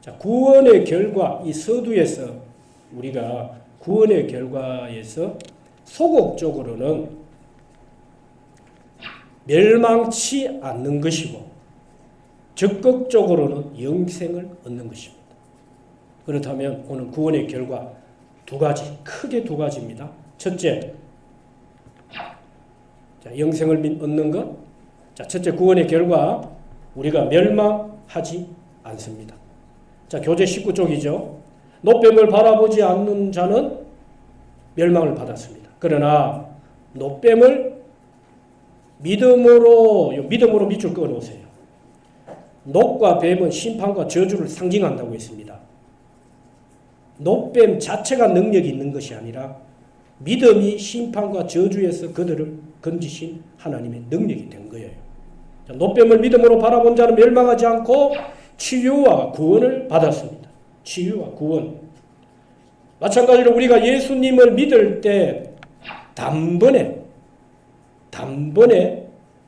자, 구원의 결과, 이 서두에서 우리가 구원의 결과에서 소극적으로는 멸망치 않는 것이고 적극적으로는 영생을 얻는 것입니다. 그렇다면 오늘 구원의 결과 두 가지, 크게 두 가지입니다. 첫째, 자, 영생을 얻는 것. 자, 첫째 구원의 결과 우리가 멸망하지 않습니다. 자, 교재 19쪽이죠. 노뱀을 바라보지 않는 자는 멸망을 받았습니다. 그러나 노뱀을 믿음으로 밑줄 그어 놓으세요. 녹과 뱀은 심판과 저주를 상징한다고 했습니다. 노뱀 자체가 능력이 있는 것이 아니라 믿음이 심판과 저주에서 그들을 건지신 하나님의 능력이 된 거예요. 노뱀을 믿음으로 바라본 자는 멸망하지 않고 치유와 구원을 받았습니다. 치유와 구원. 마찬가지로 우리가 예수님을 믿을 때 단번에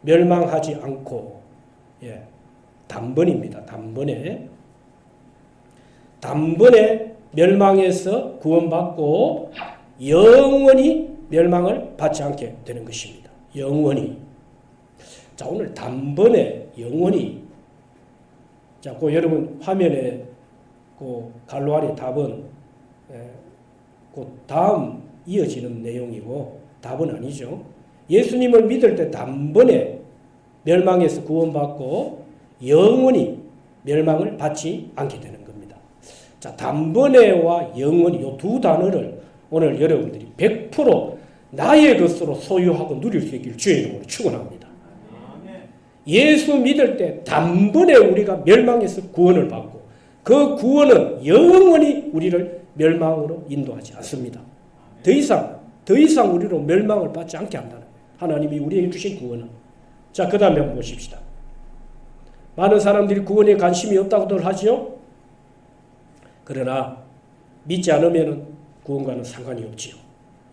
멸망하지 않고, 단번입니다. 단번에 멸망해서 구원받고 영원히 멸망을 받지 않게 되는 것입니다. 영원히. 자, 오늘 단번에 영원히. 자, 그 여러분 화면에 그 갈로 안에 답은 그 다음 이어지는 내용이고 답은 아니죠. 예수님을 믿을 때 단번에 멸망해서 구원받고 영원히 멸망을 받지 않게 되는 겁니다. 자, 단번에와 영원히 이 두 단어를 오늘 여러분들이 100% 나의 것으로 소유하고 누릴 수 있기를 주의 이름으로 축원합니다. 예수 믿을 때 단번에 우리가 멸망해서 구원을 받고 그 구원은 영원히 우리를 멸망으로 인도하지 않습니다. 더 이상 우리로 멸망을 받지 않게 한다는 거예요. 하나님이 우리에게 주신 구원은. 자, 그 다음에 한번 보십시다. 많은 사람들이 구원에 관심이 없다고들 하죠. 그러나 믿지 않으면 구원과는 상관이 없지요.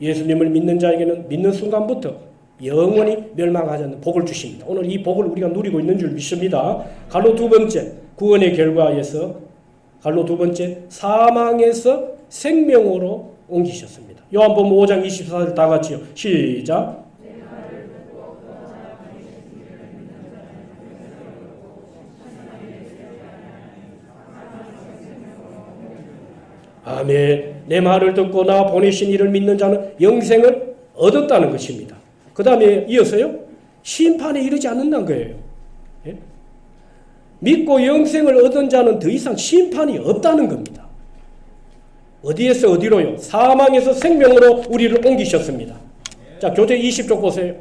예수님을 믿는 자에게는 믿는 순간부터 영원히 멸망하지 않는 복을 주십니다. 오늘 이 복을 우리가 누리고 있는 줄 믿습니다. 갈로 두 번째, 구원의 결과에서 갈로 두 번째, 사망에서 생명으로 옮기셨습니다. 요한복음 5장 24절 다 같이요. 시작. 아멘. 내 말을 듣고 나 보내신 이를 믿는 자는 영생을 얻었다는 것입니다. 그 다음에 이어서요. 심판에 이르지 않는다는 거예요. 예? 믿고 영생을 얻은 자는 더 이상 심판이 없다는 겁니다. 어디에서 어디로요? 사망에서 생명으로 우리를 옮기셨습니다. 자, 교재 20쪽 보세요.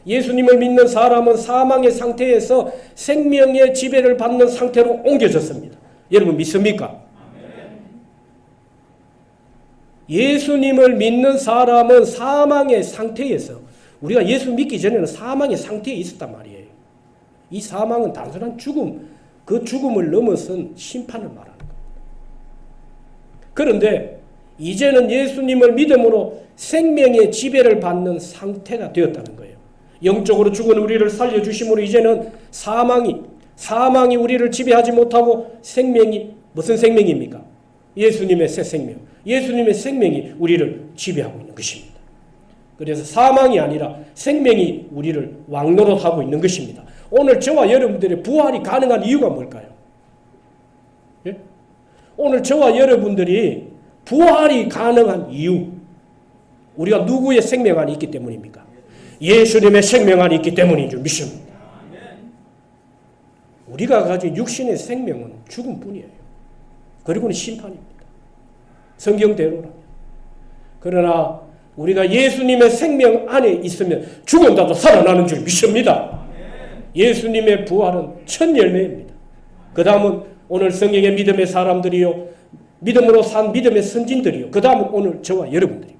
예수님을 믿는 사람은 사망의 상태에서 생명의 지배를 받는 상태로 옮겨졌습니다. 여러분 믿습니까? 예수님을 믿는 사람은 사망의 상태에서, 우리가 예수 믿기 전에는 사망의 상태에 있었단 말이에요. 이 사망은 단순한 죽음, 그 죽음을 넘어선 심판을 말하는 겁니다. 그런데 이제는 예수님을 믿음으로 생명의 지배를 받는 상태가 되었다는 거예요. 영적으로 죽은 우리를 살려주심으로 이제는 사망이 우리를 지배하지 못하고 생명이, 무슨 생명입니까? 예수님의 새 생명. 예수님의 생명이 우리를 지배하고 있는 것입니다. 그래서 사망이 아니라 생명이 우리를 왕노릇하고 있는 것입니다. 오늘 저와 여러분들의 부활이 가능한 이유가 뭘까요? 예? 오늘 저와 여러분들이 부활이 가능한 이유, 우리가 누구의 생명 안에 있기 때문입니까? 예수님의 생명 안에 있기 때문인 줄 믿습니다. 우리가 가진 육신의 생명은 죽음뿐이에요. 그리고는 심판입니다. 성경대로라면. 그러나 우리가 예수님의 생명 안에 있으면 죽은다도 살아나는 줄 믿습니다. 예수님의 부활은 첫 열매입니다. 그 다음은 오늘 성경의 믿음의 사람들이요, 믿음으로 산 믿음의 선진들이요, 그 다음은 오늘 저와 여러분들입니다.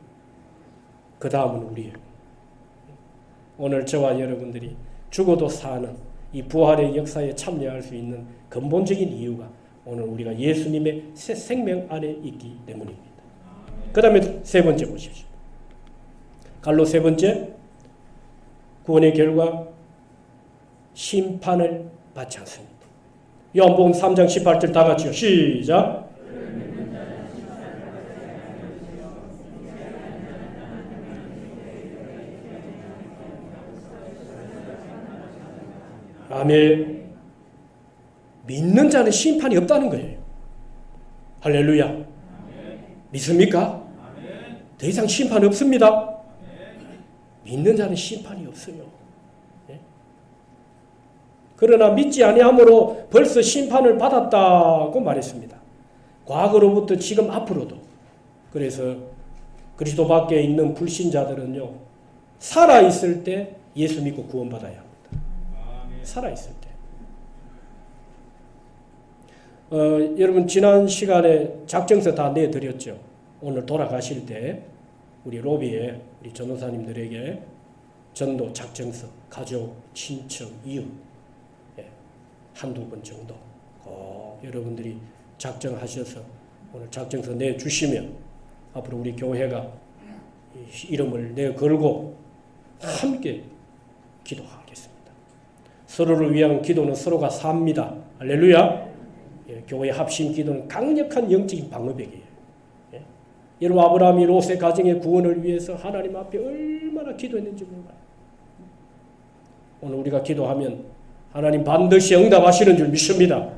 그 다음은 우리예요. 오늘 저와 여러분들이 죽어도 사는 이 부활의 역사에 참여할 수 있는 근본적인 이유가 오늘 우리가 예수님의 새 생명 안에 있기 때문입니다. 그 다음에 세 번째 보십시오. 갈로 세 번째, 구원의 결과 심판을 받지 않습니다. 요한복음 3장 18절 다 같이요. 시작. 아멘. 믿는 자는 심판이 없다는 거예요. 할렐루야. 믿습니까? 더 이상 심판 없습니다. 믿는 자는 심판이 없어요. 네? 그러나 믿지 아니함으로 벌써 심판을 받았다고 말했습니다. 과거로부터 지금 앞으로도. 그래서 그리스도 밖에 있는 불신자들은요, 살아있을 때 예수 믿고 구원받아야 합니다. 살아있을 때. 여러분 지난 시간에 작정서 다 내드렸죠. 오늘 돌아가실 때 우리 로비에 우리 전도사님들에게 전도 작정서, 가족, 친척, 이웃 한두 번 정도 여러분들이 작정하셔서 오늘 작정서 내주시면 앞으로 우리 교회가 이름을 내걸고 함께 기도하겠습니다. 서로를 위한 기도는 서로가 삽니다. 할렐루야. 교회 합심 기도는 강력한 영적인 방어벽이에요. 여러분 아브라함이 롯의 가정의 구원을 위해서 하나님 앞에 얼마나 기도했는지 몰라요. 오늘 우리가 기도하면 하나님 반드시 응답하시는 줄 믿습니다.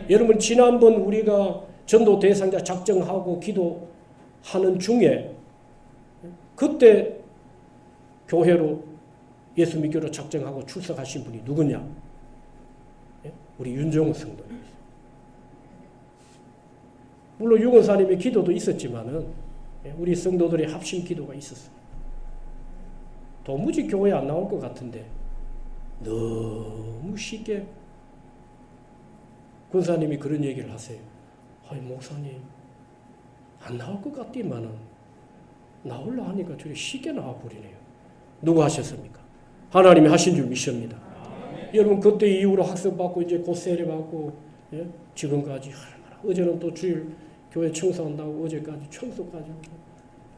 여러분 지난번 우리가 전도 대상자 작정하고 기도하는 중에 그때 교회로 예수 믿기로 작정하고 출석하신 분이 누구냐? 우리 윤정우 성도님. 물론 유건사님의 기도도 있었지만은 우리 성도들의 합심 기도가 있었어요. 도무지 교회에 안 나올 것 같은데 너무 쉽게 권사님이 그런 얘기를 하세요. 목사님 안 나올 것 같지만은 나올라 하니까 저리 쉽게 나와버리네요. 누가 하셨습니까? 하나님이 하신 줄 믿습니다. 여러분 그때 이후로 학습받고 이제 곧 세례받고 지금까지 얼마나 어제는 또 주일 교회 청소한다고 어제까지 청소까지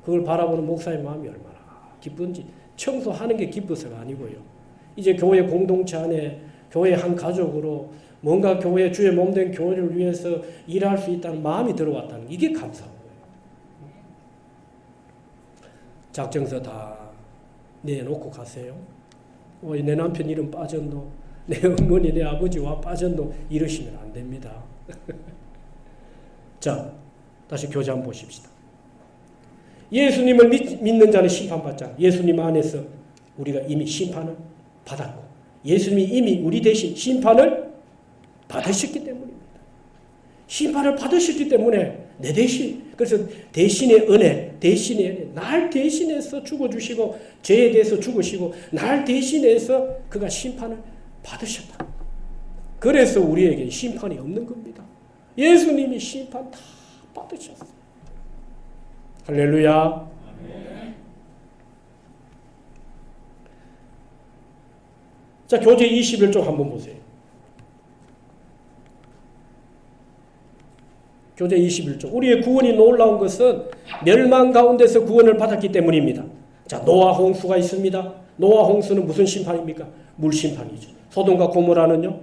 그걸 바라보는 목사의 마음이 얼마나 기쁜지. 청소하는 게 기뻐서가 아니고요. 이제 교회 공동체 안에 교회 한 가족으로 뭔가 교회 주의 몸된 교회를 위해서 일할 수 있다는 마음이 들어왔다는 이게 감사한 거예요. 작정서 다 내놓고 가세요. 내 남편 이름 빠졌노, 내 어머니 내 아버지와 빠졌노 이러시면 안 됩니다. 자, 다시 교재 한번 보십시다. 예수님을 믿는 자는 심판받지 않아. 예수님 안에서 우리가 이미 심판을 받았고 예수님이 이미 우리 대신 심판을 받으셨기 때문입니다. 심판을 받으셨기 때문에 내 대신, 그래서 대신의 은혜, 날 대신해서 죽어주시고 죄에 대해서 죽으시고 날 대신해서 그가 심판을 받으셨다. 그래서 우리에게 심판이 없는 겁니다. 예수님이 심판 다 받으셨어요. 할렐루야. 자, 교재 21쪽 한번 보세요. 교재 21쪽. 우리의 구원이 놀라운 것은 멸망 가운데서 구원을 받았기 때문입니다. 자, 노아 홍수가 있습니다. 노아 홍수는 무슨 심판입니까? 물심판이죠. 소돔과 고모라는요?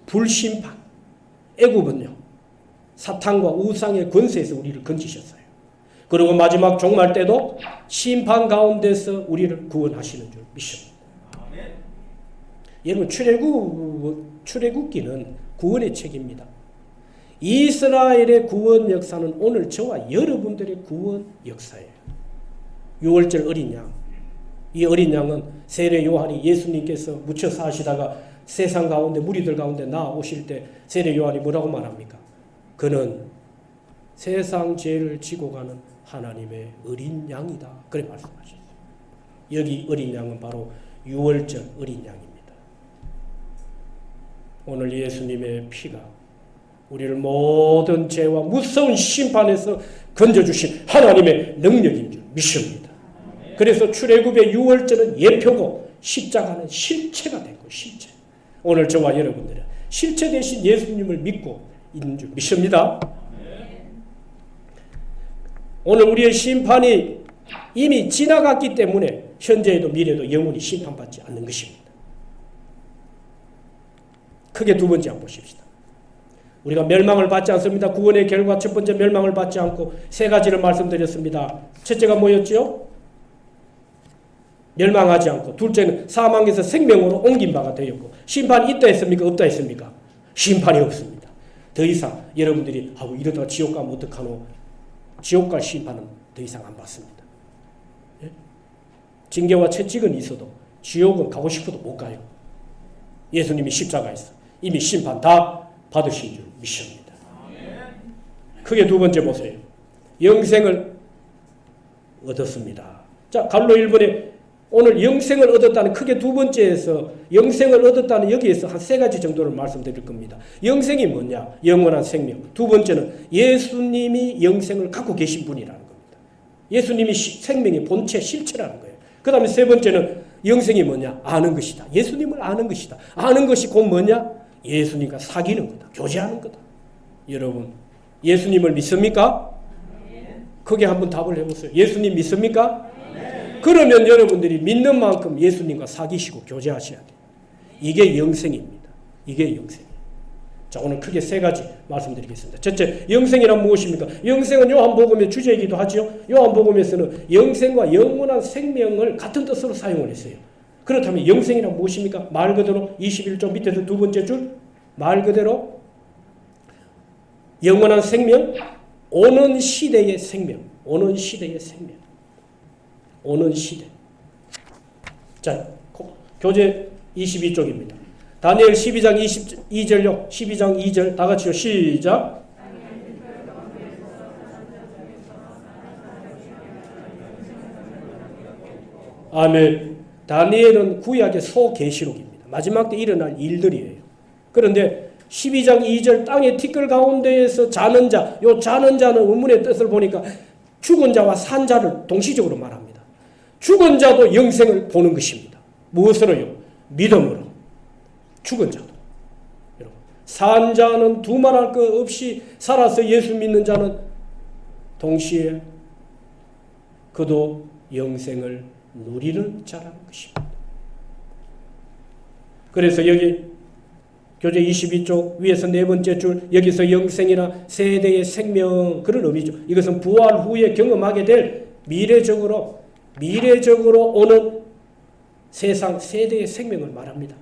불심판. 애굽은요? 사탄과 우상의 권세에서 우리를 건지셨어요. 그리고 마지막 종말 때도 심판 가운데서 우리를 구원하시는 줄 믿습니다. 여러분 출애굽기는 구원의 책입니다. 이스라엘의 구원 역사는 오늘 저와 여러분들의 구원 역사예요. 6월절 어린 양. 이 어린 양은 세례 요한이 예수님께서 묻혀 사시다가 세상 가운데 무리들 가운데 나오실 때 세례 요한이 뭐라고 말합니까? 그는 세상 죄를 지고 가는 하나님의 어린 양이다. 그래 말씀하셨어요. 여기 어린 양은 바로 6월절 어린 양입니다. 오늘 예수님의 피가 우리를 모든 죄와 무서운 심판에서 건져주신 하나님의 능력인 줄 믿습니다. 그래서 출애굽의 6월절은 예표고 십자가는 실체가 된 거예요. 실체. 오늘 저와 여러분들은 실체 대신 예수님을 믿고 있는 줄 믿습니다. 오늘 우리의 심판이 이미 지나갔기 때문에 현재에도 미래도 영원히 심판받지 않는 것입니다. 크게 두 번째 한번 보십시다. 우리가 멸망을 받지 않습니다. 구원의 결과 첫 번째 멸망을 받지 않고 세 가지를 말씀드렸습니다. 첫째가 뭐였죠? 멸망하지 않고, 둘째는 사망에서 생명으로 옮긴 바가 되었고, 심판이 있다 했습니까? 없다 했습니까? 심판이 없습니다. 더 이상 여러분들이 이러다가 지옥 가면 어떡하노? 지옥 갈 심판은 더 이상 안 받습니다. 예? 징계와 채찍은 있어도 지옥은 가고 싶어도 못 가요. 예수님이 십자가에서 이미 심판 다 받으신 줄 믿습니다. 크게 두 번째 보세요. 영생을 얻었습니다. 자, 갈로 1번에 오늘 영생을 얻었다는 크게 두 번째에서 영생을 얻었다는 여기에서 한 세 가지 정도를 말씀드릴 겁니다. 영생이 뭐냐? 영원한 생명. 두 번째는 예수님이 영생을 갖고 계신 분이라는 겁니다. 예수님이 생명의 본체, 실체라는 거예요. 그 다음에 세 번째는 영생이 뭐냐? 아는 것이다. 예수님을 아는 것이다. 아는 것이 곧 뭐냐? 예수님과 사귀는 거다. 교제하는 거다. 여러분, 예수님을 믿습니까? 크게 한번 답을 해보세요. 예수님 믿습니까? 그러면 여러분들이 믿는 만큼 예수님과 사귀시고 교제하셔야 돼요. 이게 영생입니다. 이게 영생이에요. 자, 오늘 크게 세 가지 말씀드리겠습니다. 첫째, 영생이란 무엇입니까? 영생은 요한복음의 주제이기도 하죠. 요한복음에서는 영생과 영원한 생명을 같은 뜻으로 사용을 했어요. 그렇다면 영생이란 무엇입니까? 말 그대로 21조 밑에서 두 번째 줄, 말 그대로 영원한 생명, 오는 시대의 생명, 오는 시대의 생명, 오는 시대. 자, 교재 22쪽입니다. 다니엘 12장 22절요. 12장 2절 다 같이요. 시작. 아멘. 다니엘은 구약의 소계시록입니다. 마지막 때 일어날 일들이에요. 그런데 12장 2절 땅의 티끌 가운데에서 자는 자, 요 자는 자는 의문의 뜻을 보니까 죽은 자와 산 자를 동시적으로 말합니다. 죽은 자도 영생을 보는 것입니다. 무엇으로요? 믿음으로. 죽은 자도. 여러분, 산 자는 두말할 것 없이 살아서 예수 믿는 자는 동시에 그도 영생을 누리는 자라는 것입니다. 그래서 여기 교재 22쪽 위에서 네 번째 줄, 여기서 영생이나 세대의 생명, 그런 의미죠. 이것은 부활 후에 경험하게 될 미래적으로 오는 세상 세대의 생명을 말합니다.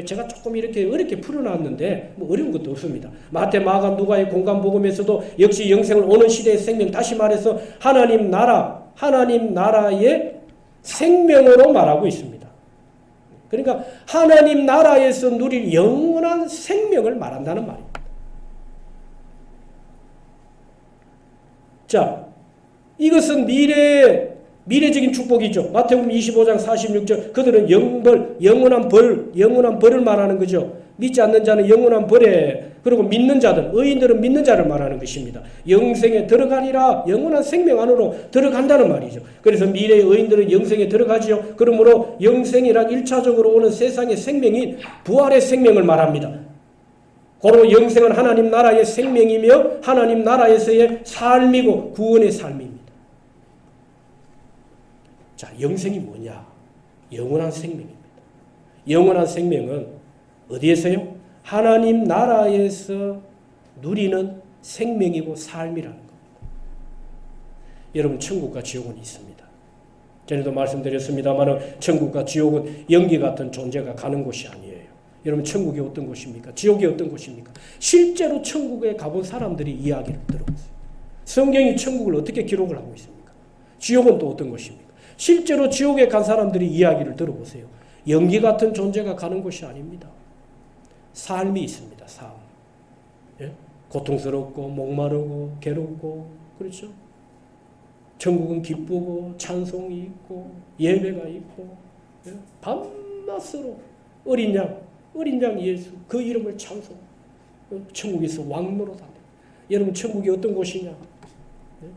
제가 조금 이렇게 어렵게 풀어놨는데 뭐 어려운 것도 없습니다. 마태, 마가, 누가의 공간 복음에서도 역시 영생을 오는 시대의 생명, 다시 말해서 하나님 나라의 생명으로 말하고 있습니다. 그러니까 하나님 나라에서 누릴 영원한 생명을 말한다는 말입니다. 자, 이것은 미래적인 축복이죠. 마태복음 25장 46절, 그들은 영원한 벌을 말하는 거죠. 믿지 않는 자는 영원한 벌에, 그리고 믿는 자들, 의인들은 믿는 자를 말하는 것입니다. 영생에 들어가리라, 영원한 생명 안으로 들어간다는 말이죠. 그래서 미래의 의인들은 영생에 들어가지요. 그러므로 영생이란 1차적으로 오는 세상의 생명인 부활의 생명을 말합니다. 고로 영생은 하나님 나라의 생명이며 하나님 나라에서의 삶이고 구원의 삶입니다. 자, 영생이 뭐냐? 영원한 생명입니다. 영원한 생명은 어디에서요? 하나님 나라에서 누리는 생명이고 삶이라는 겁니다. 여러분, 천국과 지옥은 있습니다. 전에도 말씀드렸습니다만 천국과 지옥은 연기 같은 존재가 가는 곳이 아니에요. 여러분, 천국이 어떤 곳입니까? 지옥이 어떤 곳입니까? 실제로 천국에 가본 사람들이 이야기를 들어보세요. 성경이 천국을 어떻게 기록을 하고 있습니까? 지옥은 또 어떤 곳입니까? 실제로 지옥에 간 사람들이 이야기를 들어보세요. 연기 같은 존재가 가는 곳이 아닙니다. 삶이 있습니다. 삶. 예? 고통스럽고 목마르고 괴롭고, 그렇죠? 천국은 기쁘고 찬송이 있고 예배가 있고, 예? 밤낮으로 어린 양 예수, 그 이름을 찬송. 천국에서 왕노릇하네. 여러분, 천국이 어떤 곳이냐? 예?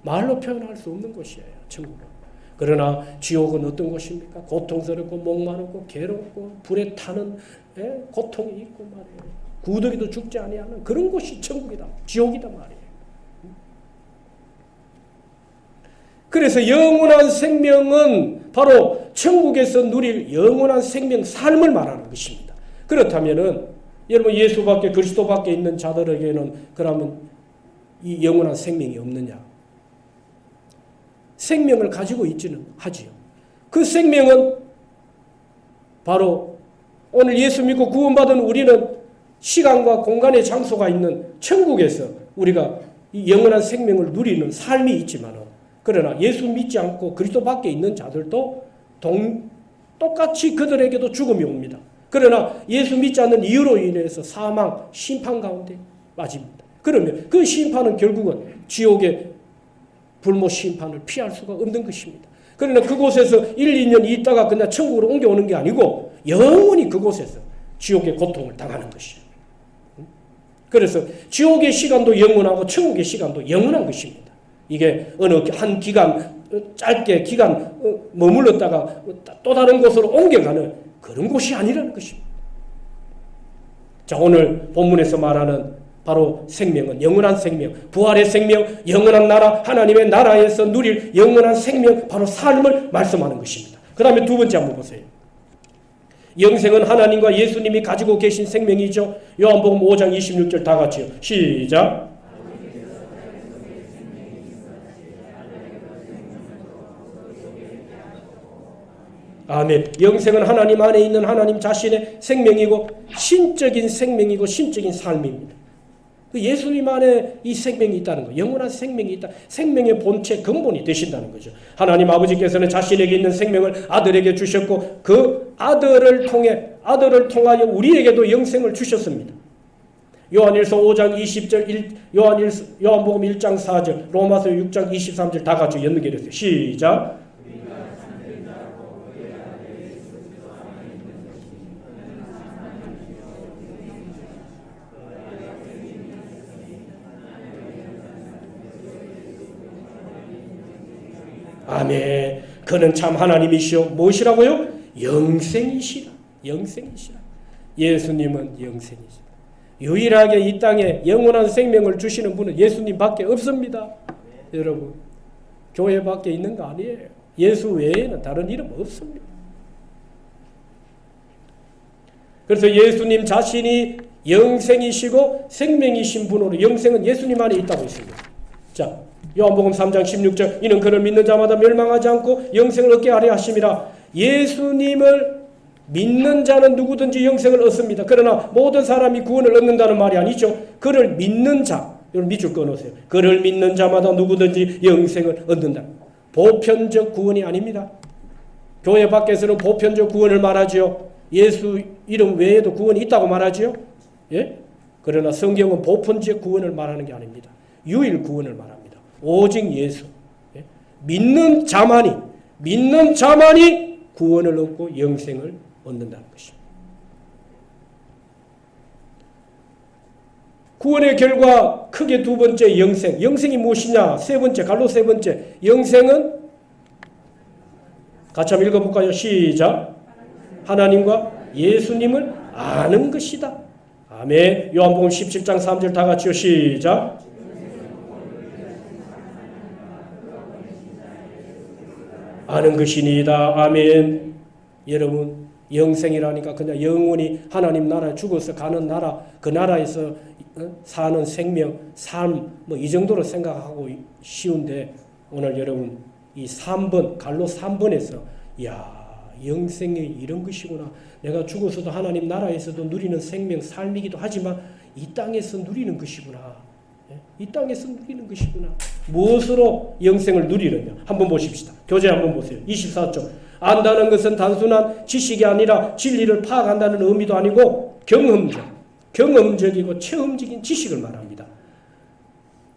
말로 표현할 수 없는 곳이에요. 천국은. 그러나 지옥은 어떤 곳입니까? 고통스럽고 목마르고 괴롭고 불에 타는, 예? 고통이 있고 말이에요. 구더기도 죽지 아니하는 그런 곳이 천국이다. 지옥이다 말이에요. 그래서 영원한 생명은 바로 천국에서 누릴 영원한 생명, 삶을 말하는 것입니다. 그렇다면은 여러분 예수밖에 그리스도밖에 있는 자들에게는 그러면 이 영원한 생명이 없느냐? 생명을 가지고 있지는 하지요. 그 생명은 바로 오늘 예수 믿고 구원받은 우리는 시간과 공간의 장소가 있는 천국에서 우리가 이 영원한 생명을 누리는 삶이 있지만 그러나 예수 믿지 않고 그리스도 밖에 있는 자들도 똑같이 그들에게도 죽음이 옵니다. 그러나 예수 믿지 않는 이유로 인해서 사망, 심판 가운데 빠집니다. 그러면 그 심판은 결국은 지옥의 불모 심판을 피할 수가 없는 것입니다. 그러나 그곳에서 1, 2년 있다가 그냥 천국으로 옮겨오는 게 아니고 영원히 그곳에서 지옥의 고통을 당하는 것이에요. 그래서 지옥의 시간도 영원하고 천국의 시간도 영원한 것입니다. 이게 어느 한 기간 짧게 기간 머물렀다가 또 다른 곳으로 옮겨가는 그런 곳이 아니라는 것입니다. 자, 오늘 본문에서 말하는 바로 생명은 영원한 생명, 부활의 생명, 영원한 나라, 하나님의 나라에서 누릴 영원한 생명, 바로 삶을 말씀하는 것입니다. 그 다음에 두 번째 한번 보세요. 영생은 하나님과 예수님이 가지고 계신 생명이죠. 요한복음 5장 26절 다 같이요. 시작. 아멘. 영생은 하나님 안에 있는 하나님 자신의 생명이고 신적인 생명이고 신적인 삶입니다. 예수님 안에 이 생명이 있다는 거, 영원한 생명이 있다. 생명의 본체 근본이 되신다는 거죠. 하나님 아버지께서는 자신에게 있는 생명을 아들에게 주셨고 그 아들을 통하여 우리에게도 영생을 주셨습니다. 요한일서 5장 20절, 요한복음 1장 4절, 로마서 6장 23절 다 같이 연결해주세요. 시작. 아멘. 그는 참 하나님이시오. 무엇이라고요? 영생이시라. 영생이시라. 예수님은 영생이시라. 유일하게 이 땅에 영원한 생명을 주시는 분은 예수님밖에 없습니다. 여러분, 교회밖에 있는 거 아니에요. 예수 외에는 다른 이름 없습니다. 그래서 예수님 자신이 영생이시고 생명이신 분으로 영생은 예수님 안에 있다고 했습니다. 자, 요한복음 3장 16절 이는 그를 믿는 자마다 멸망하지 않고 영생을 얻게 하려 하심이라. 예수님을 믿는 자는 누구든지 영생을 얻습니다. 그러나 모든 사람이 구원을 얻는다는 말이 아니죠. 그를 믿는 자, 여러분 밑줄 꺼놓으세요. 그를 믿는 자마다 누구든지 영생을 얻는다. 보편적 구원이 아닙니다. 교회 밖에서는 보편적 구원을 말하지요. 예수 이름 외에도 구원이 있다고 말하지요. 예? 그러나 성경은 보편적 구원을 말하는 게 아닙니다. 유일 구원을 말합니다. 오직 예수. 예? 믿는 자만이 구원을 얻고 영생을 얻는다는 것입니다. 구원의 결과 크게 두 번째 영생. 영생이 무엇이냐? 세 번째, 갈로 세 번째. 영생은 같이 한번 읽어볼까요? 시작. 하나님과 예수님을 아는 것이다. 아멘. 요한복음 17장 3절 다 같이요. 시작. 아는 것이니이다. 아멘. 여러분, 영생이라니까 그냥 영원히 하나님 나라에 죽어서 가는 나라, 그 나라에서 사는 생명, 삶, 뭐 이 정도로 생각하고 쉬운데 오늘 여러분 이 3번, 갈로 3번에서 영생이 이런 것이구나. 내가 죽어서도 하나님 나라에서도 누리는 생명, 삶이기도 하지만 이 땅에서 누리는 것이구나. 이 땅에서 누리는 것이구나. 무엇으로 영생을 누리느냐? 한번 보십시다. 교재 한번 보세요. 24쪽. 안다는 것은 단순한 지식이 아니라 진리를 파악한다는 의미도 아니고 경험적이고 체험적인 지식을 말합니다.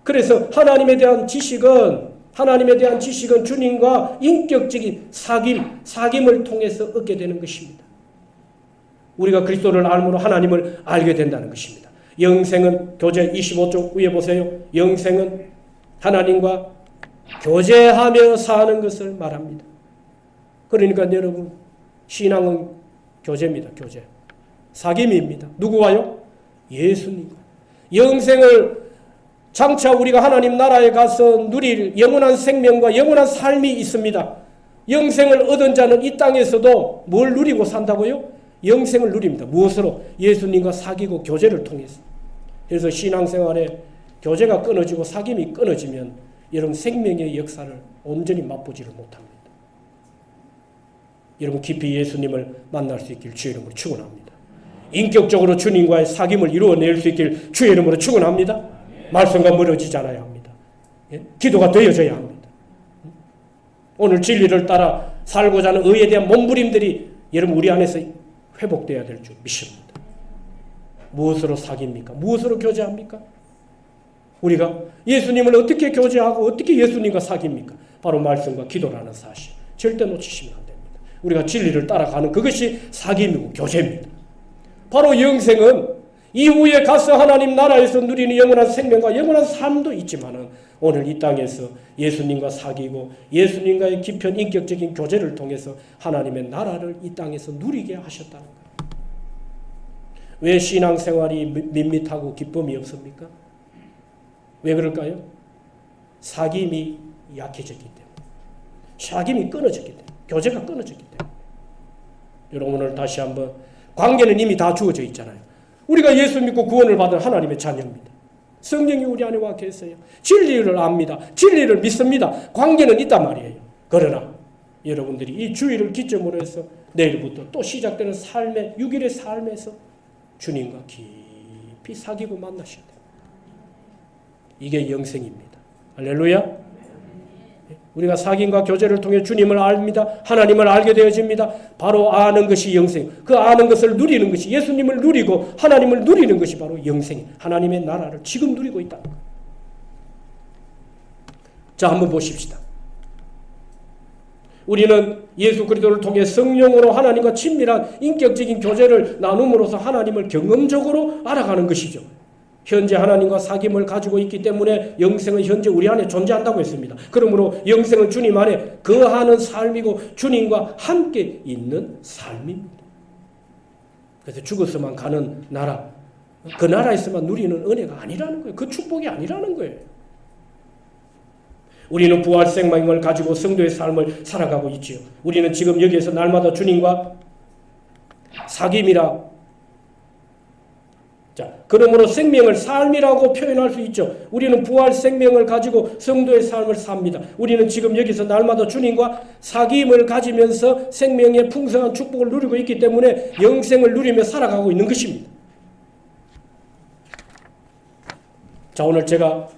그래서 하나님에 대한 지식은 주님과 인격적인 사귐을 통해서 얻게 되는 것입니다. 우리가 그리스도를 알므로 하나님을 알게 된다는 것입니다. 영생은 교재 25쪽 위에 보세요. 영생은 하나님과 교제하며 사는 것을 말합니다. 그러니까 여러분, 신앙은 교제입니다. 교제. 사귐입니다. 누구와요? 예수님과. 영생을 장차 우리가 하나님 나라에 가서 누릴 영원한 생명과 영원한 삶이 있습니다. 영생을 얻은 자는 이 땅에서도 뭘 누리고 산다고요? 영생을 누립니다. 무엇으로? 예수님과 사귀고 교제를 통해서. 그래서 신앙생활에 교제가 끊어지고 사귐이 끊어지면 여러분 생명의 역사를 온전히 맛보지를 못합니다. 여러분 깊이 예수님을 만날 수 있길 주의 이름으로 축원합니다. 인격적으로 주님과의 사귐을 이루어낼 수 있길 주의 이름으로 축원합니다. 말씀과 멀어지지 않아야 합니다. 예? 기도가 되어져야 합니다. 오늘 진리를 따라 살고자 하는 의에 대한 몸부림들이 여러분 우리 안에서 회복되어야 될 줄 믿습니다. 무엇으로 사귑니까? 무엇으로 교제합니까? 우리가 예수님을 어떻게 교제하고 어떻게 예수님과 사귑니까? 바로 말씀과 기도라는 사실. 절대 놓치시면 안 됩니다. 우리가 진리를 따라가는 그것이 사귐이고 교제입니다. 바로 영생은 이후에 가서 하나님 나라에서 누리는 영원한 생명과 영원한 삶도 있지만은 오늘 이 땅에서 예수님과 사귀고 예수님과의 깊은 인격적인 교제를 통해서 하나님의 나라를 이 땅에서 누리게 하셨다는 거예요. 왜 신앙생활이 밋밋하고 기쁨이 없습니까? 왜 그럴까요? 사귐이 약해졌기 때문에. 사귐이 끊어졌기 때문에. 교제가 끊어졌기 때문에. 여러분 오늘 다시 한번 관계는 이미 다 주어져 있잖아요. 우리가 예수 믿고 구원을 받은 하나님의 자녀입니다. 성령이 우리 안에 와 계세요. 진리를 압니다. 진리를 믿습니다. 관계는 있단 말이에요. 그러나 여러분들이 이 주일을 기점으로 해서 내일부터 또 시작되는 삶의 6일의 삶에서 주님과 깊이 사귀고 만나셔야 돼요. 이게 영생입니다. 할렐루야. 우리가 사귐과 교제를 통해 주님을 압니다. 하나님을 알게 되어집니다. 바로 아는 것이 영생. 그 아는 것을 누리는 것이 예수님을 누리고 하나님을 누리는 것이 바로 영생. 하나님의 나라를 지금 누리고 있다는 거예요. 자, 한번 보십시다. 우리는 예수 그리스도를 통해 성령으로 하나님과 친밀한 인격적인 교제를 나눔으로써 하나님을 경험적으로 알아가는 것이죠. 현재 하나님과 사귐을 가지고 있기 때문에 영생은 현재 우리 안에 존재한다고 했습니다. 그러므로 영생은 주님 안에 거하는 삶이고 주님과 함께 있는 삶입니다. 그래서 죽어서만 가는 나라, 그 나라에서만 누리는 은혜가 아니라는 거예요. 그 축복이 아니라는 거예요. 우리는 부활 생명을 가지고 성도의 삶을 살아가고 있지요. 우리는 지금 여기에서 날마다 주님과 사귐이라 자, 그러므로 생명을 삶이라고 표현할 수 있죠. 우리는 부활 생명을 가지고 성도의 삶을 삽니다. 우리는 지금 여기서 날마다 주님과 사귐을 가지면서 생명의 풍성한 축복을 누리고 있기 때문에 영생을 누리며 살아가고 있는 것입니다. 자, 오늘 제가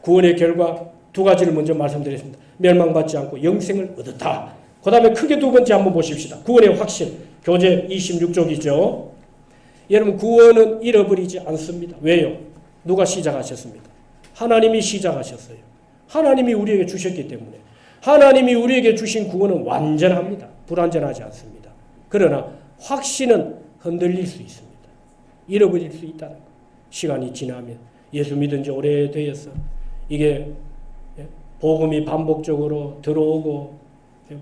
구원의 결과 두 가지를 먼저 말씀드렸습니다. 멸망받지 않고 영생을 얻었다. 그 다음에 크게 두 번째 한번 보십시다. 구원의 확신. 교제 26쪽이죠. 여러분 구원은 잃어버리지 않습니다. 왜요? 누가 시작하셨습니까? 하나님이 시작하셨어요. 하나님이 우리에게 주셨기 때문에 하나님이 우리에게 주신 구원은 완전합니다. 불완전하지 않습니다. 그러나 확신은 흔들릴 수 있습니다. 잃어버릴 수 있다는 것. 시간이 지나면 예수 믿은 지 오래되어서 이게 복음이 반복적으로 들어오고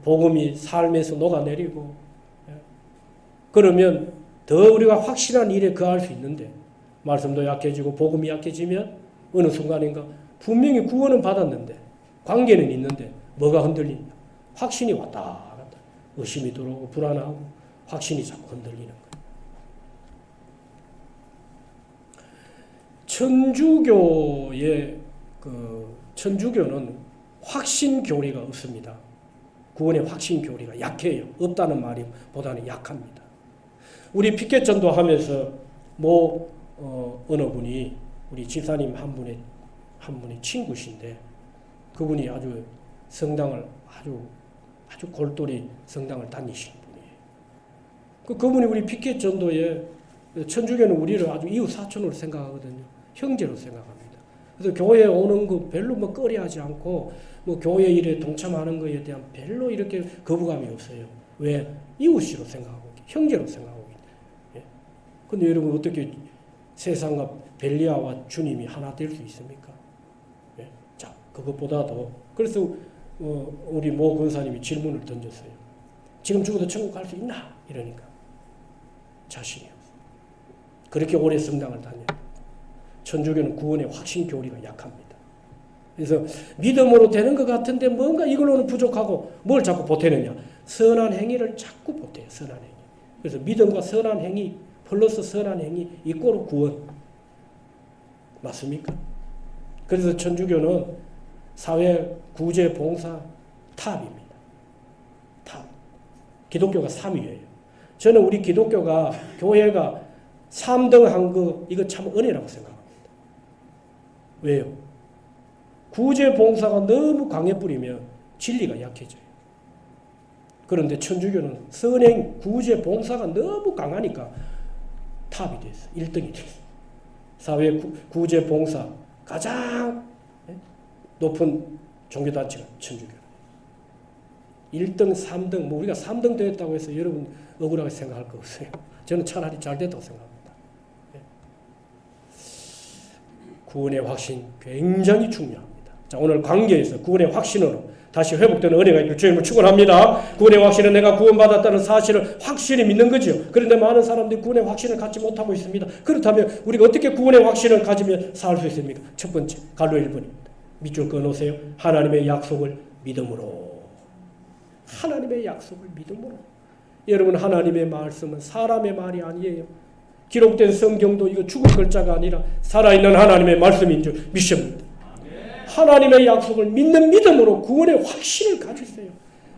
복음이 삶에서 녹아내리고 그러면 더 우리가 확실한 일에 거할 수 있는데 말씀도 약해지고 복음이 약해지면 어느 순간인가 분명히 구원은 받았는데 관계는 있는데 뭐가 흔들린다. 확신이 왔다 갔다. 의심이 들어오고 불안하고 확신이 자꾸 흔들리는 거예요. 천주교는 확신 교리가 없습니다. 구원의 확신 교리가 약해요. 없다는 말이 보다는 약합니다. 우리 피켓 전도하면서 어느 분이 우리 집사님 한 분의 친구신데 그분이 아주 성당을 아주 골똘히 성당을 다니신 분이에요. 그분이 우리 피켓 전도에 천주교는 우리를 아주 이웃 사촌으로 생각하거든요. 형제로 생각합니다. 그래서 교회에 오는 거 별로 꺼려하지 않고 교회 일에 동참하는 것에 대한 별로 이렇게 거부감이 없어요. 왜? 이웃으로 생각하고 형제로 생각하고. 근데 여러분 어떻게 세상과 벨리아와 주님이 하나 될 수 있습니까? 예? 자, 그것보다도 그래서 우리 모 권사님이 질문을 던졌어요. 지금 죽어도 천국 갈 수 있나? 이러니까 자신이 없어. 그렇게 오래 성당을 다녀요. 천주교는 구원의 확신 교리가 약합니다. 그래서 믿음으로 되는 것 같은데 뭔가 이걸로는 부족하고 뭘 자꾸 보태느냐? 선한 행위를 자꾸 보태요. 선한 행위. 그래서 믿음과 선한 행위 플러스 선한 행위 이꼬르 구원. 맞습니까? 그래서 천주교는 사회 구제 봉사 탑입니다. 탑. 기독교가 3위예요. 저는 우리 기독교가 교회가 3등 한 거 이거 참 은혜라고 생각합니다. 왜요? 구제 봉사가 너무 강해 뿌리면 진리가 약해져요. 그런데 천주교는 선행 구제 봉사가 너무 강하니까 탑이 됐어. 1등이 됐어. 사회 구제 봉사 가장 높은 종교단체가 천주교. 1등, 3등, 뭐 우리가 3등 되었다고 해서 여러분 억울하게 생각할 거 없어요. 저는 차라리 잘 됐다고 생각합니다. 구원의 확신 굉장히 중요합니다. 자, 오늘 관계에서 구원의 확신으로 다시 회복되는 은혜가 있길 주님을 축원합니다. 구원의 확신은 내가 구원받았다는 사실을 확실히 믿는 거죠. 그런데 많은 사람들이 구원의 확신을 갖지 못하고 있습니다. 그렇다면 우리가 어떻게 구원의 확신을 가지며 살 수 있습니까? 첫 번째, 갈로 1번입니다. 밑줄 그어놓으세요. 하나님의 약속을 믿음으로. 하나님의 약속을 믿음으로. 여러분, 하나님의 말씀은 사람의 말이 아니에요. 기록된 성경도 이거 죽은 글자가 아니라 살아있는 하나님의 말씀인 줄 믿습니다. 하나님의 약속을 믿는 믿음으로 구원의 확신을 가지세요.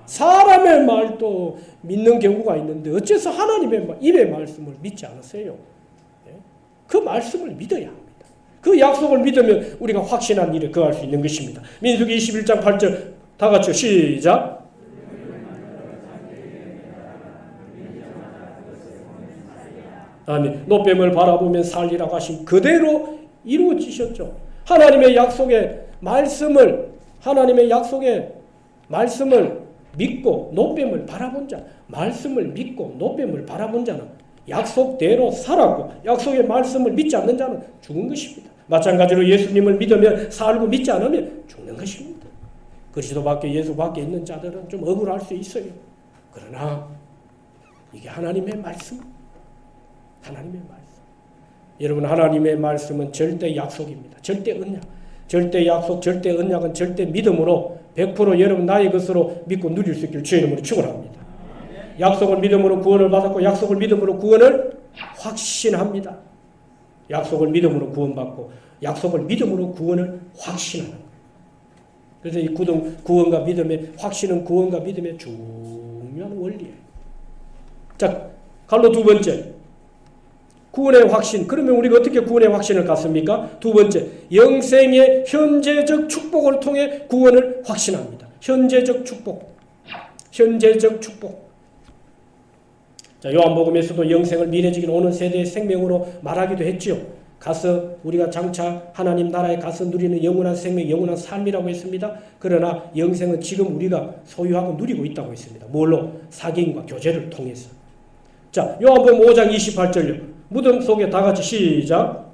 사람의 말도 믿는 경우가 있는데 어째서 하나님의 입의 말씀을 믿지 않으세요? 그 말씀을 믿어야 합니다. 그 약속을 믿으면 우리가 확신한 일에 거할 수 있는 것입니다. 민수기 21장 8절 다 같이요. 시작. 아멘. 노뱀을 바라보면 살리라고 하신 그대로 이루어지셨죠. 하나님의 약속의 말씀을 믿고 노뱀을 바라본 자, 말씀을 믿고 노뱀을 바라본 자는 약속대로 살았고 약속의 말씀을 믿지 않는 자는 죽은 것입니다. 마찬가지로 예수님을 믿으면 살고 믿지 않으면 죽는 것입니다. 그리스도 밖에 예수 밖에 있는 자들은 좀 억울할 수 있어요. 그러나 이게 하나님의 말씀. 하나님의 말씀. 여러분, 하나님의 말씀은 절대 약속입니다. 절대 언약. 절대 약속, 절대 언약은 절대 믿음으로 100% 여러분 나의 것으로 믿고 누릴 수 있기를 주의 이름으로 축원합니다. 약속을 믿음으로 구원을 받았고 약속을 믿음으로 구원을 확신합니다. 약속을 믿음으로 구원받고 약속을 믿음으로 구원을 확신하는 거예요. 그래서 이 구원과 믿음의 확신은 구원과 믿음의 중요한 원리예요. 자, 갈로 두 번째. 구원의 확신. 그러면 우리가 어떻게 구원의 확신을 갖습니까? 두 번째, 영생의 현재적 축복을 통해 구원을 확신합니다. 현재적 축복. 현재적 축복. 자, 요한복음에서도 영생을 미래적인 오는 세대의 생명으로 말하기도 했지요. 가서 우리가 장차 하나님 나라에 가서 누리는 영원한 생명, 영원한 삶이라고 했습니다. 그러나 영생은 지금 우리가 소유하고 누리고 있다고 했습니다. 뭘로? 사귐과 교제를 통해서. 자, 요한복음 5장 28절요. 무덤 속에 다 같이 시작.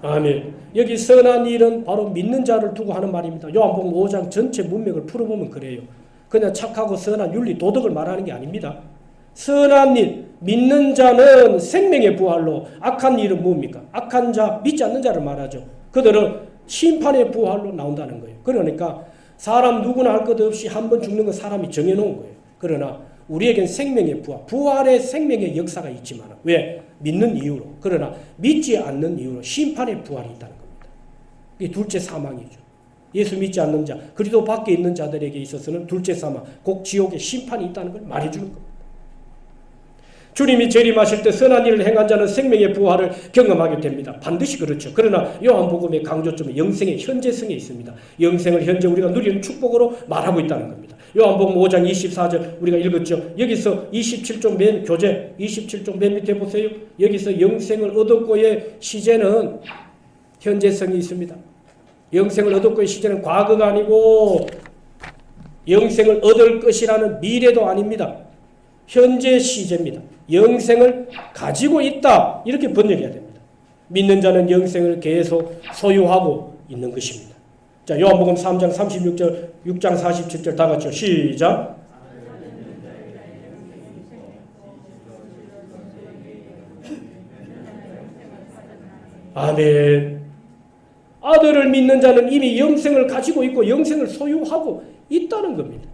아멘. 여기 선한 일은 바로 믿는 자를 두고 하는 말입니다. 요한복음 5장 전체 문맥을 풀어보면 그래요. 그냥 착하고 선한 윤리, 도덕을 말하는 게 아닙니다. 선한 일, 믿는 자는 생명의 부활로, 악한 일은 뭡니까? 악한 자, 믿지 않는 자를 말하죠. 그들은 심판의 부활로 나온다는 거예요. 그러니까 사람 누구나 할 것 없이 한 번 죽는 건 사람이 정해놓은 거예요. 그러나 우리에겐 생명의 부활, 부활의 생명의 역사가 있지만 왜? 믿는 이유로. 그러나 믿지 않는 이유로 심판의 부활이 있다는 겁니다. 이게 둘째 사망이죠. 예수 믿지 않는 자, 그리스도 밖에 있는 자들에게 있어서는 둘째 사망, 곧 지옥의 심판이 있다는 걸 말해주는 겁니다. 주님이 재림하실 때 선한 일을 행한 자는 생명의 부활을 경험하게 됩니다. 반드시 그렇죠. 그러나 요한복음의 강조점은 영생의 현재성에 있습니다. 영생을 현재 우리가 누리는 축복으로 말하고 있다는 겁니다. 요한복음 5장 24절 우리가 읽었죠. 여기서 27종 맨 교재 27종 맨 밑에 보세요. 여기서 영생을 얻었고의 시제는 현재성이 있습니다. 영생을 얻었고의 시제는 과거가 아니고 영생을 얻을 것이라는 미래도 아닙니다. 현재 시제입니다. 영생을 가지고 있다. 이렇게 번역해야 됩니다. 믿는 자는 영생을 계속 소유하고 있는 것입니다. 자, 요한복음 3장 36절, 6장 47절 다 같이요. 시작. 아멘. 아들을 믿는 자는 이미 영생을 가지고 있고 영생을 소유하고 있다는 겁니다.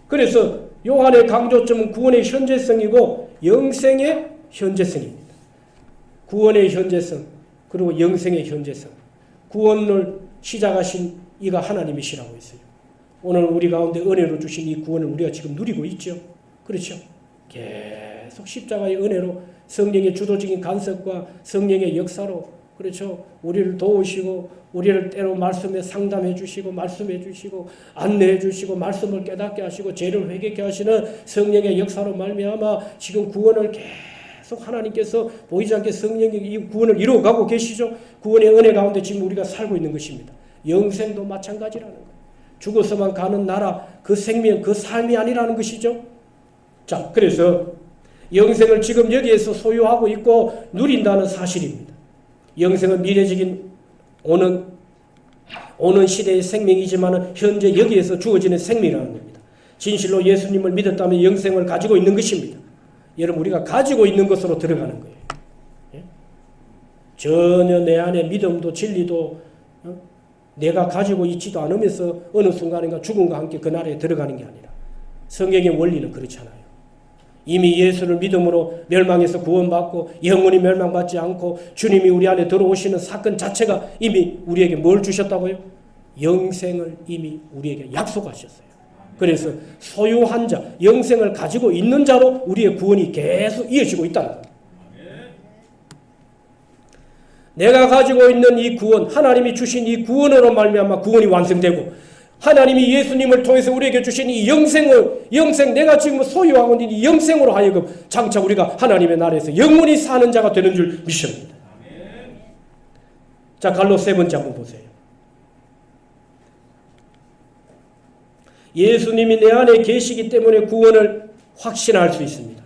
그래서 요한의 강조점은 구원의 현재성이고 영생의 현재성입니다. 구원의 현재성 그리고 영생의 현재성. 구원을 시작하신 이가 하나님이시라고 했어요. 오늘 우리 가운데 은혜로 주신 이 구원을 우리가 지금 누리고 있죠. 그렇죠? 계속 십자가의 은혜로 성령의 주도적인 간섭과 성령의 역사로 그렇죠. 우리를 도우시고 우리를 때로 말씀에 상담해 주시고 말씀해 주시고 안내해 주시고 말씀을 깨닫게 하시고 죄를 회개케 하시는 성령의 역사로 말미암아 지금 구원을 계속 하나님께서 보이지 않게 성령이 이 구원을 이루어가고 계시죠. 구원의 은혜 가운데 지금 우리가 살고 있는 것입니다. 영생도 마찬가지라는 거예요. 죽어서만 가는 나라 그 생명 그 삶이 아니라는 것이죠. 자, 그래서 영생을 지금 여기에서 소유하고 있고 누린다는 사실입니다. 영생은 미래적인 오는 시대의 생명이지만 현재 여기에서 주어지는 생명이라는 겁니다. 진실로 예수님을 믿었다면 영생을 가지고 있는 것입니다. 여러분 우리가 가지고 있는 것으로 들어가는 거예요. 예? 전혀 내 안에 믿음도 진리도 내가 가지고 있지도 않으면서 어느 순간인가 죽음과 함께 그 나라에 들어가는 게 아니라 성경의 원리는 그렇잖아요. 이미 예수를 믿음으로 멸망에서 구원받고 영원히 멸망받지 않고 주님이 우리 안에 들어오시는 사건 자체가 이미 우리에게 뭘 주셨다고요? 영생을 이미 우리에게 약속하셨어요. 그래서 소유한 자, 영생을 가지고 있는 자로 우리의 구원이 계속 이어지고 있다는 겁니다. 내가 가지고 있는 이 구원, 하나님이 주신 이 구원으로 말미암아 구원이 완성되고 하나님이 예수님을 통해서 우리에게 주신 이 영생 내가 지금 소유하고 있는 이 영생으로 하여금 장차 우리가 하나님의 나라에서 영원히 사는 자가 되는 줄 믿습니다. 자, 갈로 세 번째 한번 보세요. 예수님이 내 안에 계시기 때문에 구원을 확신할 수 있습니다.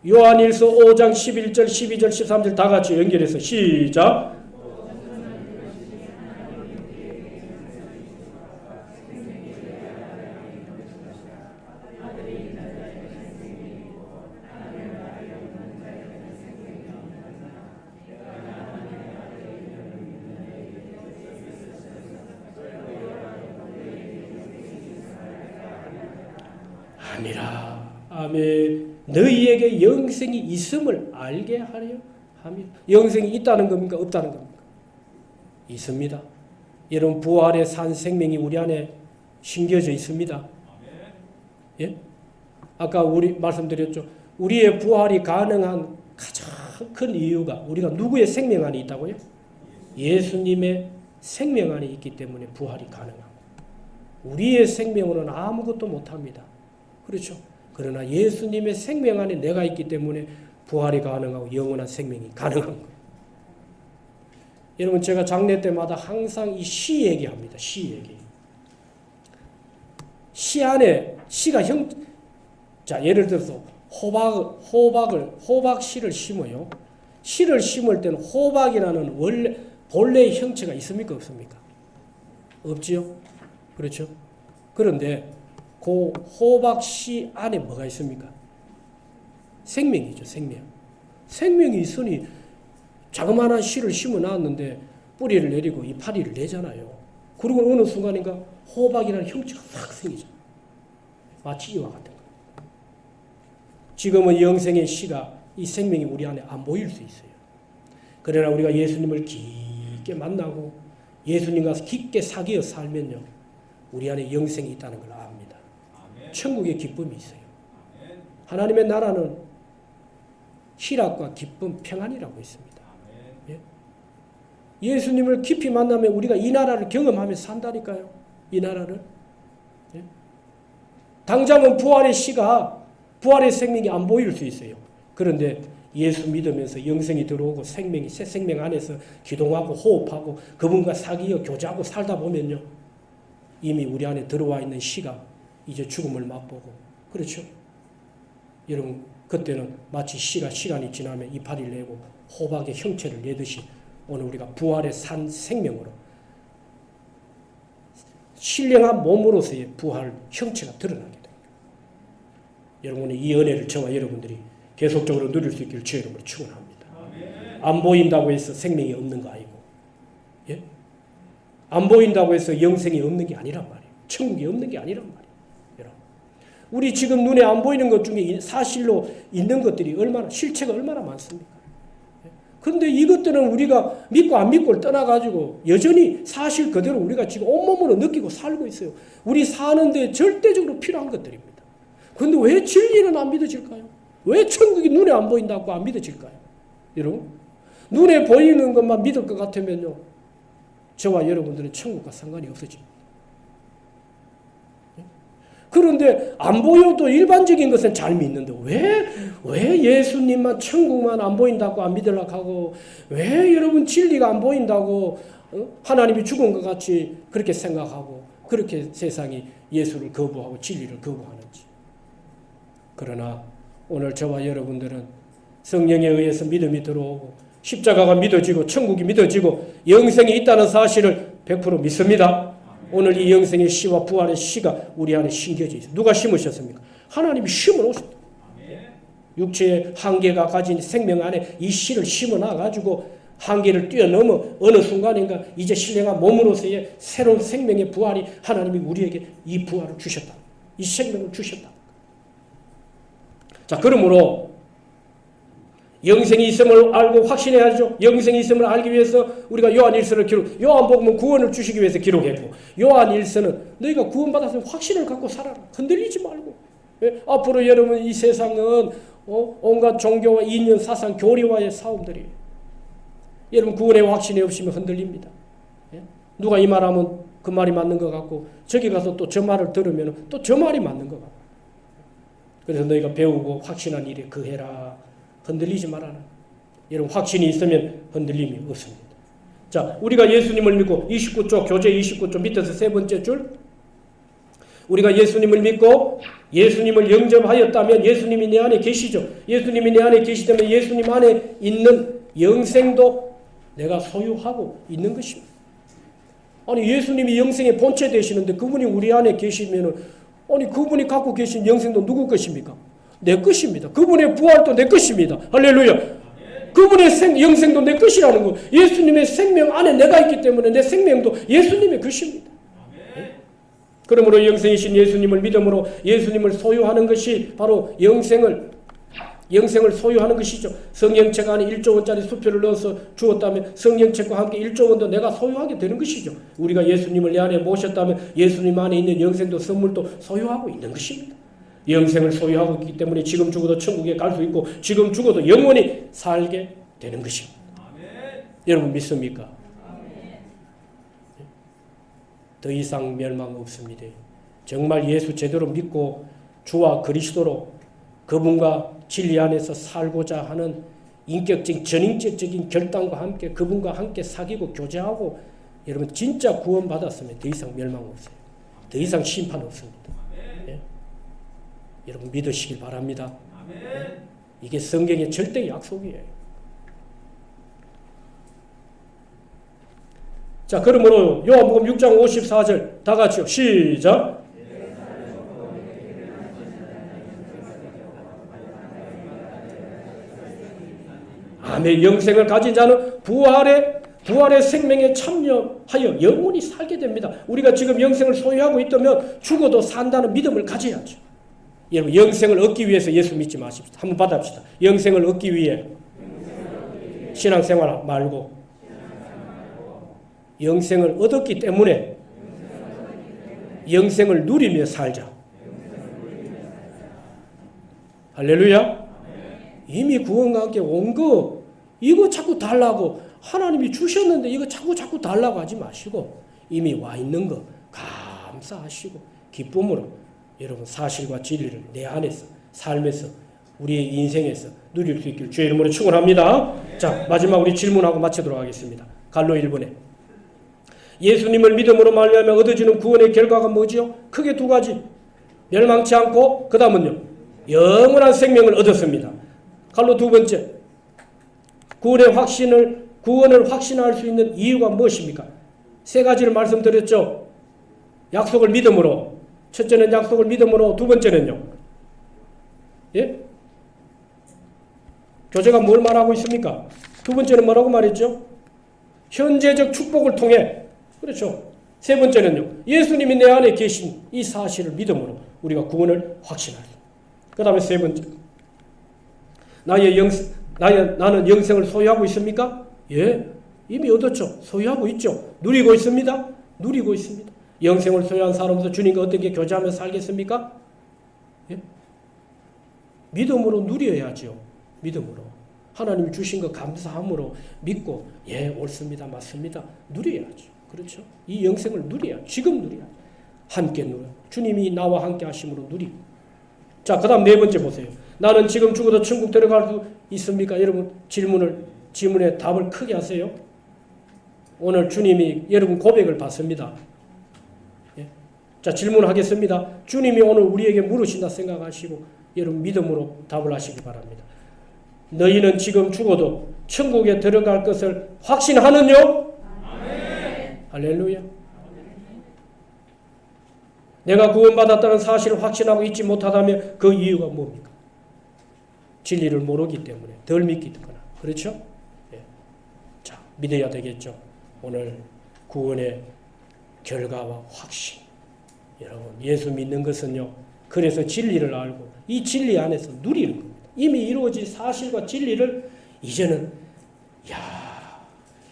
요한일서 5장 11절, 12절, 13절 다 같이 연결해서 시작. 아니라 아멘. 너희에게 영생이 있음을 알게 하려 합니다. 영생이 있다는 겁니까? 없다는 겁니까? 있습니다. 여러분 부활의 산 생명이 우리 안에 심겨져 있습니다. 예? 아까 우리 말씀드렸죠. 우리의 부활이 가능한 가장 큰 이유가 우리가 누구의 생명 안에 있다고요? 예수님의 생명 안에 있기 때문에 부활이 가능합니다. 우리의 생명으로는 아무것도 못합니다. 그렇죠? 그러나 예수님의 생명 안에 내가 있기 때문에 부활이 가능하고 영원한 생명이 가능한 거예요. 여러분 제가 장례 때마다 항상 이 시 얘기합니다. 시 얘기. 시 안에 시가 자 예를 들어서 호박씨를 심어요. 씨를 심을 때는 호박이라는 본래의 형체가 있습니까? 없습니까? 없지요. 그렇죠? 그런데 그 호박씨 안에 뭐가 있습니까? 생명이죠. 생명. 생명이 있으니 자그마한 씨를 심어 놨는데 뿌리를 내리고 이파리를 내잖아요. 그리고 어느 순간인가 호박이라는 형체가 확 생기죠. 마치 이와 같은 거예요. 지금은 영생의 씨가 이 생명이 우리 안에 안 보일 수 있어요. 그러나 우리가 예수님을 깊게 만나고 예수님과 깊게 사귀어 살면요. 우리 안에 영생이 있다는 걸 압니다. 천국의 기쁨이 있어요. 하나님의 나라는 희락과 기쁨, 평안이라고 있습니다. 예? 예수님을 깊이 만나면 우리가 이 나라를 경험하면서 산다니까요. 이 나라를. 예? 당장은 부활의 씨가 부활의 생명이 안 보일 수 있어요. 그런데 예수 믿으면서 영생이 들어오고 생명이 새 생명 안에서 기동하고 호흡하고 그분과 사귀어 교제하고 살다 보면요. 이미 우리 안에 들어와 있는 씨가 이제 죽음을 맛보고 그렇죠? 여러분 그때는 마치 씨가 시간이 지나면 이파리를 내고 호박의 형체를 내듯이 오늘 우리가 부활의 산 생명으로 신령한 몸으로서의 부활 형체가 드러나게 됩니다. 여러분의 이 은혜를 저와 여러분들이 계속적으로 누릴 수 있기를 주의 이름으로 축원합니다. 안 보인다고 해서 생명이 없는 거 아니고 안 보인다고 해서 영생이 없는 게 아니란 말이에요. 천국이 없는 게 아니란 말이에요. 여러분, 우리 지금 눈에 안 보이는 것 중에 사실로 있는 것들이 얼마나, 실체가 얼마나 많습니까? 그런데 이것들은 우리가 믿고 안 믿고를 떠나가지고 여전히 사실 그대로 우리가 지금 온몸으로 느끼고 살고 있어요. 우리 사는데 절대적으로 필요한 것들입니다. 그런데 왜 진리는 안 믿어질까요? 왜 천국이 눈에 안 보인다고 안 믿어질까요? 여러분, 눈에 보이는 것만 믿을 것 같으면요, 저와 여러분들은 천국과 상관이 없어집니다. 그런데 안 보여도 일반적인 것은 잘 믿는데 왜 예수님만 천국만 안 보인다고 안 믿으려고 하고, 왜 여러분 진리가 안 보인다고 하나님이 죽은 것 같이 그렇게 생각하고, 그렇게 세상이 예수를 거부하고 진리를 거부하는지. 그러나 오늘 저와 여러분들은 성령에 의해서 믿음이 들어오고 십자가가 믿어지고 천국이 믿어지고 영생이 있다는 사실을 100% 믿습니다. 오늘 이 영생의 씨와 부활의 씨가 우리 안에 심겨져 있어요. 누가 심으셨습니까? 하나님이 심어놓으셨다. 육체의 한계가 가진 생명 안에 이 씨를 심어놔가지고 한계를 뛰어넘어 어느 순간인가 이제 신령한 몸으로서의 새로운 생명의 부활이 하나님이 우리에게 이 부활을 주셨다. 이 생명을 주셨다. 자, 그러므로 영생이 있음을 알고 확신해야죠. 영생이 있음을 알기 위해서 우리가 요한일서를 요한복음은 구원을 주시기 위해서 기록했고, 요한일서는 너희가 구원받았으면 확신을 갖고 살아라. 흔들리지 말고. 앞으로 여러분 이 세상은 온갖 종교와 이념, 사상, 교리와의 싸움들이에요. 여러분 구원의 확신이 없으면 흔들립니다. 누가 이 말하면 그 말이 맞는 것 같고, 저기 가서 또 저 말을 들으면 또 저 말이 맞는 것 같고. 그래서 너희가 배우고 확신한 일에 거해라. 흔들리지 말아라. 여러분 확신이 있으면 흔들림이 없습니다. 자, 우리가 예수님을 믿고 29조 교재 29조 밑에서 세 번째 줄, 우리가 예수님을 믿고 예수님을 영접하였다면 예수님이 내 안에 계시죠. 예수님이 내 안에 계시다면 예수님 안에 있는 영생도 내가 소유하고 있는 것입니다. 아니 예수님이 영생의 본체 되시는데 그분이 우리 안에 계시면은, 아니 그분이 갖고 계신 영생도 누구 것입니까? 내 것입니다. 그분의 부활도 내 것입니다. 할렐루야. 그분의 영생도 내 것이라는 거. 예수님의 생명 안에 내가 있기 때문에 내 생명도 예수님의 것입니다. 그러므로 영생이신 예수님을 믿음으로 예수님을 소유하는 것이 바로 영생을 소유하는 것이죠. 성령책 안에 1조 원짜리 수표를 넣어서 주었다면 성령책과 함께 1조 원도 내가 소유하게 되는 것이죠. 우리가 예수님을 내 안에 모셨다면 예수님 안에 있는 영생도 선물도 소유하고 있는 것입니다. 영생을 소유하고 있기 때문에 지금 죽어도 천국에 갈 수 있고 지금 죽어도 영원히 살게 되는 것입니다. 아멘. 여러분 믿습니까? 아멘. 더 이상 멸망 없습니다. 정말 예수 제대로 믿고 주와 그리스도로 그분과 진리 안에서 살고자 하는 인격적인 전인격적인 결단과 함께 그분과 함께 사귀고 교제하고, 여러분 진짜 구원받았으면 더 이상 멸망 없어요. 더 이상 심판 없습니다. 예? 여러분 믿으시길 바랍니다. 예? 이게 성경의 절대 약속이에요. 자, 그러므로 요한복음 6장 54절 다 같이요. 시작. 아멘. 영생을 가진 자는 부활의 생명에 참여하여 영원히 살게 됩니다. 우리가 지금 영생을 소유하고 있다면 죽어도 산다는 믿음을 가져야죠. 여러분 영생을 얻기 위해서 예수 믿지 마십시오. 한번 받아봅시다. 영생을 얻기 위해 신앙생활 말고 영생을 얻었기 때문에 영생을 누리며 살자. 할렐루야. 이미 구원과 함께 온 거 이거 자꾸 달라고, 하나님이 주셨는데 이거 자꾸 달라고 하지 마시고 이미 와 있는 거 감사하시고 기쁨으로 여러분 사실과 진리를 내 안에서 삶에서 우리의 인생에서 누릴 수 있기를 주의 이름으로 축원합니다. 자, 마지막 우리 질문하고 마치도록 하겠습니다. 갈로 1번에 예수님을 믿음으로 말미암아 얻어지는 구원의 결과가 뭐지요? 크게 두 가지. 멸망치 않고 그 다음은요 영원한 생명을 얻었습니다. 갈로 두 번째, 구원을 확신할 수 있는 이유가 무엇입니까? 세 가지를 말씀드렸죠. 약속을 믿음으로, 첫째는 약속을 믿음으로, 두 번째는요. 예? 교재가 뭘 말하고 있습니까? 두 번째는 뭐라고 말했죠? 현재적 축복을 통해 그렇죠. 세 번째는요. 예수님이 내 안에 계신 이 사실을 믿음으로 우리가 구원을 확신하죠. 그 다음에 세 번째. 나는 영생을 소유하고 있습니까? 예. 이미 얻었죠. 소유하고 있죠. 누리고 있습니다. 누리고 있습니다. 영생을 소유한 사람으로서 주님과 어떻게 교제하며 살겠습니까? 예? 믿음으로 누려야죠. 믿음으로. 하나님 주신 거 감사함으로 믿고 예 옳습니다. 맞습니다. 누려야죠. 그렇죠? 이 영생을 누려야 지금 누려야 함께 누려. 주님이 나와 함께 하심으로 누리고. 자, 그 다음 네 번째 보세요. 나는 지금 죽어도 천국 들어갈 수 있습니까? 여러분 질문에 답을 크게 하세요. 오늘 주님이 여러분 고백을 받습니다. 예? 자, 질문하겠습니다. 주님이 오늘 우리에게 물으신다 생각하시고 여러분 믿음으로 답을 하시기 바랍니다. 너희는 지금 죽어도 천국에 들어갈 것을 확신하느뇨? 아멘. 할렐루야. 내가 구원받았다는 사실을 확신하고 있지 못하다면 그 이유가 뭡니까? 진리를 모르기 때문에 덜 믿기 때문에. 그렇죠? 예. 자, 믿어야 되겠죠. 오늘 구원의 결과와 확신. 여러분, 예수 믿는 것은요. 그래서 진리를 알고 이 진리 안에서 누리는 겁니다. 이미 이루어진 사실과 진리를 이제는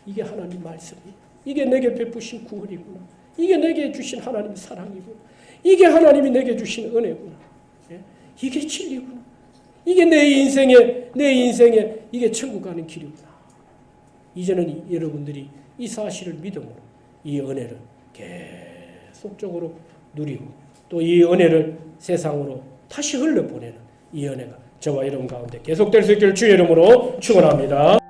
이게 하나님 말씀이에요. 이게 내게 베푸신 구원이구나. 이게 내게 주신 하나님의 사랑이구나. 이게 하나님이 내게 주신 은혜구나. 예? 이게 진리구나. 이게 내 인생에 이게 천국 가는 길이구나. 이제는 여러분들이 이 사실을 믿음으로 이 은혜를 계속적으로 누리고 또 이 은혜를 세상으로 다시 흘려보내는 이 은혜가 저와 여러분 가운데 계속될 수 있기를 주의 이름으로 축원합니다.